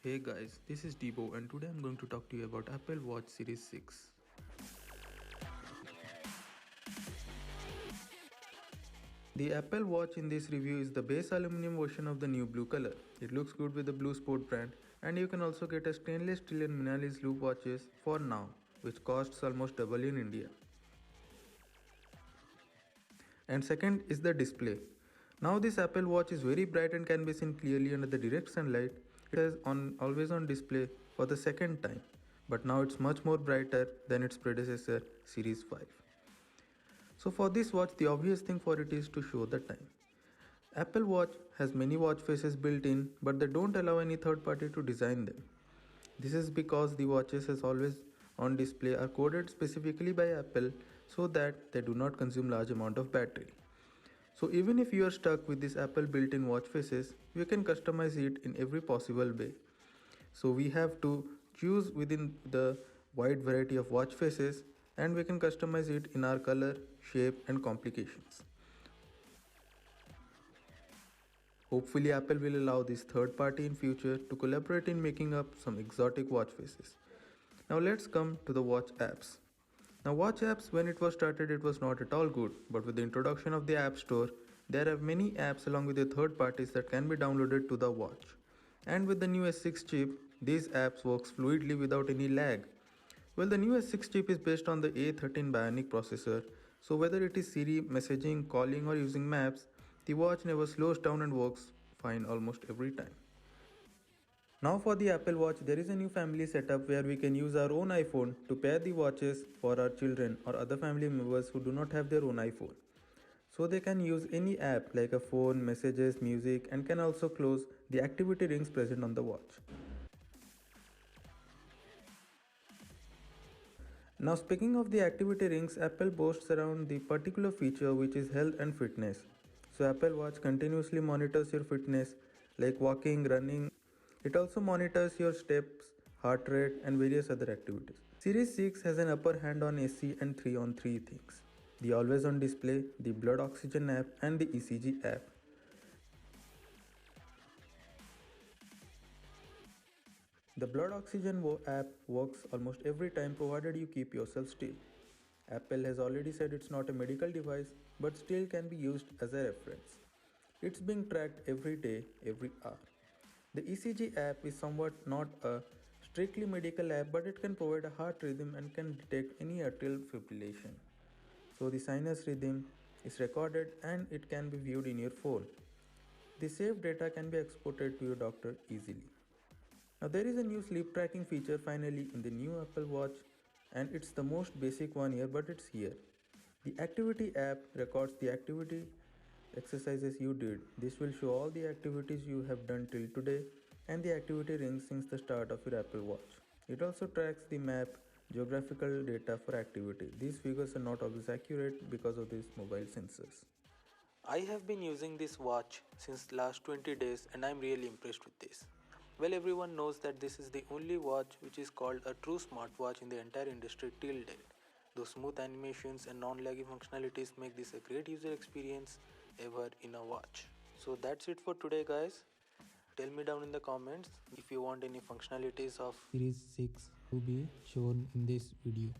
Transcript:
Hey guys, this is Debo and today I'm going to talk to you about Apple Watch Series 6. The Apple Watch in this review is the base aluminum version of the new blue color. It looks good with the Blue Sport brand, and you can also get a stainless steel and Minalese loop watches for now, which costs almost double in India. And second is the display. Now this Apple Watch is very bright and can be seen clearly under the direct sunlight. It is on always on display for the second time, but now it's much more brighter than its predecessor Series 5. So for this watch, the obvious thing for it is to show the time. Apple Watch has many watch faces built in, but they don't allow any third party to design them. This is because the watches as always on display are coded specifically by Apple so that they do not consume large amount of battery. So even if you are stuck with this Apple built-in watch faces, you can customize it in every possible way. So we have to choose within the wide variety of watch faces and we can customize it in our color, shape and complications. Hopefully Apple will allow this third party in future to collaborate in making up some exotic watch faces. Now let's come to the watch apps. Now watch apps, when it was started, it was not at all good, but with the introduction of the App Store, there are many apps along with the third parties that can be downloaded to the watch. And with the new S6 chip, these apps works fluidly without any lag. Well, the new S6 chip is based on the A13 Bionic processor, so whether it is Siri, messaging, calling or using maps, the watch never slows down and works fine almost every time. Now for the Apple Watch, there is a new family setup where we can use our own iPhone to pair the watches for our children or other family members who do not have their own iPhone. So they can use any app like a phone, messages, music and can also close the activity rings present on the watch. Now speaking of the activity rings, Apple boasts around the particular feature which is health and fitness. So Apple Watch continuously monitors your fitness like walking, running. It also monitors your steps, heart rate and various other activities. Series 6 has an upper hand on AC and 3 on 3 things. The always on display, the blood oxygen app and the ECG app. The blood oxygen app works almost every time provided you keep yourself still. Apple has already said it's not a medical device but still can be used as a reference. It's being tracked every day, every hour. The ECG app is somewhat not a strictly medical app but it can provide a heart rhythm and can detect any atrial fibrillation. So the sinus rhythm is recorded and it can be viewed in your phone. The saved data can be exported to your doctor easily. Now there is a new sleep tracking feature finally in the new Apple Watch and it's the most basic one here but it's here. The activity app records the activity exercises you did. This will show all the activities you have done till today and the activity rings since the start of your Apple Watch. It also tracks the map geographical data for activity. These figures are not always accurate because of these mobile sensors. I have been using this watch since last 20 days and I am really impressed with this. Well, everyone knows that this is the only watch which is called a true smartwatch in the entire industry till date. Those smooth animations and non-laggy functionalities make this a great user experience ever in a watch. So that's it for today guys. Tell me down in the comments if you want any functionalities of Series 6 to be shown in this video.